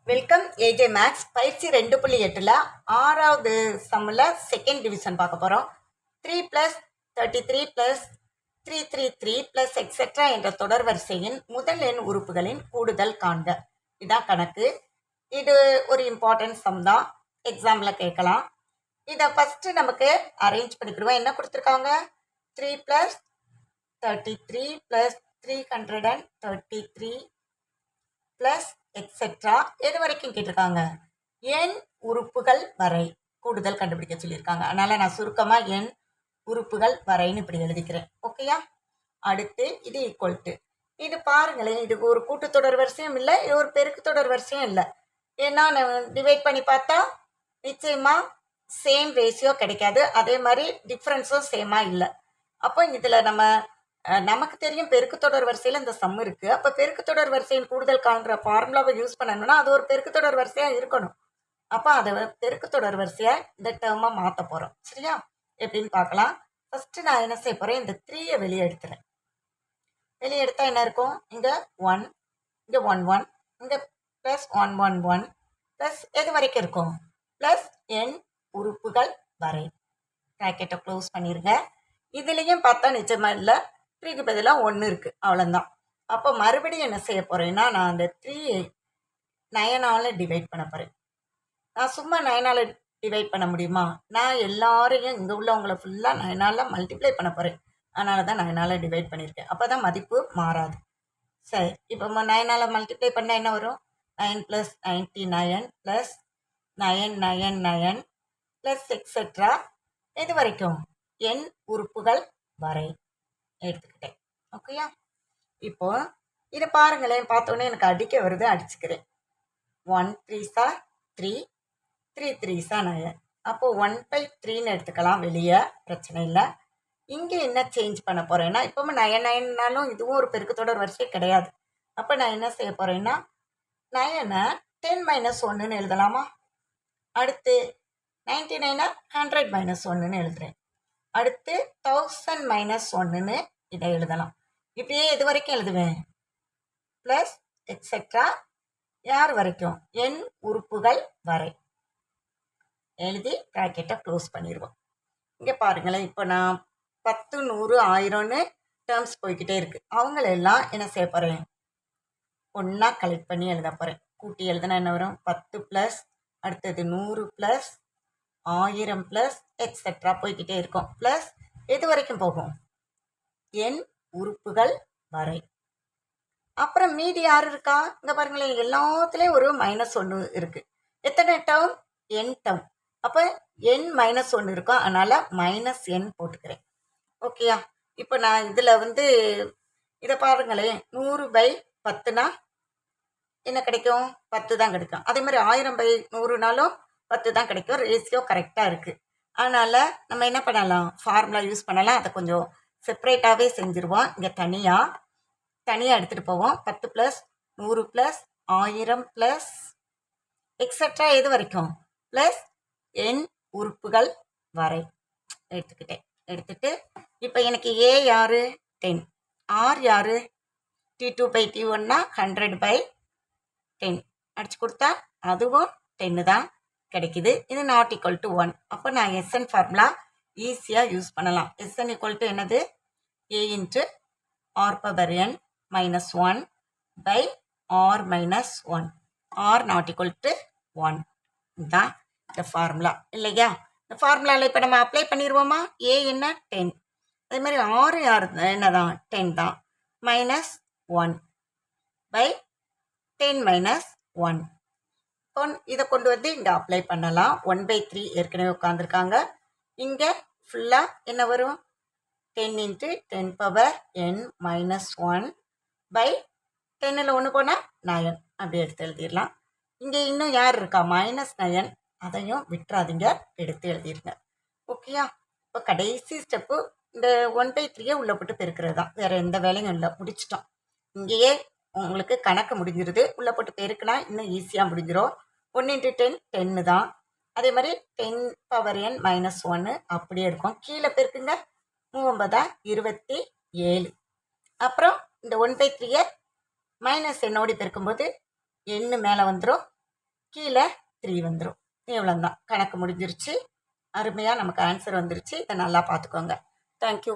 Welcome AJ maths பயிற்சி 2.8ல் 6வது சம்மில் செகண்ட் டிவிஷன் பார்க்க போகிறோம். 3+33+333+ எக்ஸெட்ரா என்ற தொடர் வரிசையின் முதல் எண் உறுப்புகளின் கூடுதல் காண்க. இதான் கணக்கு. இது ஒரு இம்பார்ட்டன்ட் சம் தான், எக்ஸாமில் கேட்கலாம். இதை ஃபஸ்ட்டு நமக்கு அரேஞ்ச் பண்ணிக்கிடுவோம். என்ன கொடுத்துருக்காங்க? 3+33+333 ப்ளஸ் எக்ஸெட்ரா எது வரைக்கும் கேட்டிருக்காங்க? எண் உறுப்புகள் வரை கூடுதல் கண்டுபிடிக்க சொல்லியிருக்காங்க. அதனால் நான் சுருக்கமாக எண் உறுப்புகள் வரைன்னு இப்படி எழுதிக்கிறேன். ஓகேயா? அடுத்து இது ஈக்குவல் டு, இது பாருங்களேன், இது ஒரு கூட்டுத்தொடர் வரிசையும் இல்லை, இது ஒரு பெருக்கு தொடர் வரிசையும் இல்லை. ஏன்னா டிவைட் பண்ணி பார்த்தா நிச்சயமாக சேம் ரேஷியோ கிடைக்காது, அதே மாதிரி டிஃப்ரென்ஸும் சேமாக இல்லை. அப்போ இதில் நமக்கு தெரியும் பெருக்கு தொடர் வரிசையில் இந்த சம் இருக்குது. அப்போ பெருக்கு தொடர் வரிசையின் கூடுதல் காண்ற ஃபார்முலாவை யூஸ் பண்ணணும்னா அது ஒரு பெருக்கு தொடர் வரிசையாக இருக்கணும். அப்போ அதை பெருக்கு தொடர் வரிசையாக இந்த டேர்மாக மாற்ற போகிறோம். சரியா? எப்படின்னு பார்க்கலாம். ஃபஸ்ட்டு நான் என்ன செய்ய போகிறேன், இந்த 3யை வெளியே எடுத்துறேன். வெளியே எடுத்தால் என்ன இருக்கும்? இங்கே 1, இங்கே 1 1, இங்கே ப்ளஸ் 1 1 1 ப்ளஸ் எது வரைக்கும் இருக்கும்? ப்ளஸ் எண் உறுப்புகள் வரை. ப்ராக்கெட்டை க்ளோஸ் பண்ணிடுங்க. இதுலேயும் பார்த்தா நிச்சயமாக இல்லை, 3க்கு பதிலாக 1 இருக்குது, அவ்வளோதான். அப்போ மறுபடியும் என்ன செய்ய போகிறேன்னா, நான் அந்த 3யை 9ஆல் டிவைட் பண்ண போகிறேன். நான் சும்மா 9ஆல் டிவைட் பண்ண முடியுமா? நான் எல்லாரையும் இங்கே உள்ளவங்களை ஃபுல்லாக 9ஆல் மல்டிப்ளை பண்ண போகிறேன். அதனால தான் 9ஆல் டிவைட் பண்ணியிருக்கேன். அப்போ தான் மதிப்பு மாறாது. சரி, இப்போ 9ஆல் மல்டிப்ளை பண்ணால் என்ன வரும்? 9 + 99 + 9 9 9 ப்ளஸ் எக்ஸெட்ரா எது வரைக்கும்? எண் உறுப்புகள் வரை எடுத்துக்கிட்டேன். ஓகேயா? இப்போ இதை பாருங்களேன், பார்த்தோன்னே எனக்கு அடிக்க வருது, அடிச்சுக்கிறேன். 1 3s 3, 3 3s 9. அப்போ 1/3ன்னு எடுத்துக்கலாம் வெளியே, பிரச்சனை இல்லை. இங்கே என்ன சேஞ்ச் பண்ண போகிறேன்னா, இப்போவும் 9 9னாலும் இதுவும் ஒரு பெருக்கு தொடர் வரிசை கிடையாது. அப்போ நான் என்ன செய்ய போகிறேன்னா, 9ஐ 10 - 1ன்னு எழுதலாமா? அடுத்து 99ஐ 100 - 1ன்னு எழுதுறேன். அடுத்து 1000 - 1ன்னு இதை எழுதலாம். இப்படியே எது வரைக்கும் எழுதுவேன்? ப்ளஸ் எக்ஸெட்ரா யார் வரைக்கும்? எண் உறுப்புகள் வரை எழுதி ப்ராக்கெட்டை க்ளோஸ் பண்ணிடுவோம். இங்கே பாருங்களேன், இப்போ நான் 10 100 1000ன்னு டேர்ம்ஸ் போய்கிட்டே இருக்குது. அவங்களெல்லாம் என்ன செய்ய போகிறேன்? ஒன்றா கலெக்ட் பண்ணி எழுத போகிறேன். கூட்டி எழுதுனா என்ன வரும்? 10 ப்ளஸ் அடுத்தது 100 ப்ளஸ் 1000 ப்ளஸ் எக்ஸெட்ரா போய்கிட்டே இருக்கும். ப்ளஸ் எது வரைக்கும் போகும்? எண் உறுப்புகள் வரை. அப்புறம் மீதி யார் இருக்கா? இங்கே பாருங்களேன், எல்லாத்துலேயும் ஒரு -1 இருக்குது. எத்தனை டேர்ம்? என் டேர்ம். அப்போ என் -1 இருக்கும், அதனால் -n போட்டுக்கிறேன். ஓகேயா? இப்போ நான் இதில் இதை பாருங்களேன், 100/10னா என்ன கிடைக்கும்? 10 தான் கிடைக்கும். அதே மாதிரி 1000/100னாலும் 10 தான் கிடைக்கும். ரேஷியோ கரெக்டாக இருக்குது. அதனால் நம்ம என்ன பண்ணலாம்? ஃபார்முலா யூஸ் பண்ணலாம். அதை கொஞ்சம் செப்பரேட்டாகவே செஞ்சுருவோம். இங்கே தனியாக எடுத்துகிட்டு போவோம். 10 + 100 + 1000 ப்ளஸ் எக்ஸெட்ரா எது வரைக்கும்? ப்ளஸ் எண் உறுப்புகள் வரை எடுத்துக்கிட்டேன். எடுத்துட்டு இப்போ எனக்கு ஏ யார்? 10. ஆர் யார்? T2/T1னா 100/10 அடிச்சு கொடுத்தா அதுவும் 10 தான் கிடைக்குது. இது நாட் ஈக்குவல் டு 1. அப்போ நான் SN ஃபார்முலா ஈஸியாக யூஸ் பண்ணலாம். SN = என்னது? A × r⁻n - 1/r-1. r not equal to 1 தான் இந்த ஃபார்முலா இல்லையா? இந்த ஃபார்முலாவில் இப்போ நம்ம அப்ளை பண்ணிடுவோமா? ஏ என்ன? 10. அதே மாதிரி ஆறு யார் என்னதான்? 10 தான். -1/10 - 1. இப்போ இதை கொண்டு இங்கே அப்ளை பண்ணலாம். 1/3 ஏற்கனவே உட்காந்துருக்காங்க. இங்கே ஃபுல்லாக என்ன வரும்? 10 × 10⁻n - 1/10ல் 1 போனால் 9 அப்படி எடுத்து எழுதிடலாம். இங்கே இன்னும் யார் இருக்கா? -9. அதையும் விட்டுறாதீங்க, எடுத்து எழுதிடுங்க. ஓகேயா? இப்போ கடைசி ஸ்டெப்பு இந்த 1/3 உள்ளே போட்டு பெருக்கிறது தான். வேறு எந்த வேலையும் இல்லை, முடிச்சிட்டோம். இங்கேயே உங்களுக்கு கணக்கு முடிஞ்சிருது. உள்ளே போட்டு பெருக்கினா இன்னும் ஈஸியாக முடிஞ்சிடும். 1 × 10 10 தான். அதே மாதிரி 10⁻n - 1 அப்படியே இருக்கும். கீழே பெருக்குங்க. 9 27. அப்புறம் இந்த 1/3 -n பெருக்கும்போது எண்ணு மேலே வந்துடும், கீழே 3 வந்துடும். இவ்வளோதான், கணக்கு முடிஞ்சிருச்சு. அருமையாக நமக்கு ஆன்சர் வந்துருச்சு. இதை நல்லா பார்த்துக்கோங்க. தேங்க்யூ.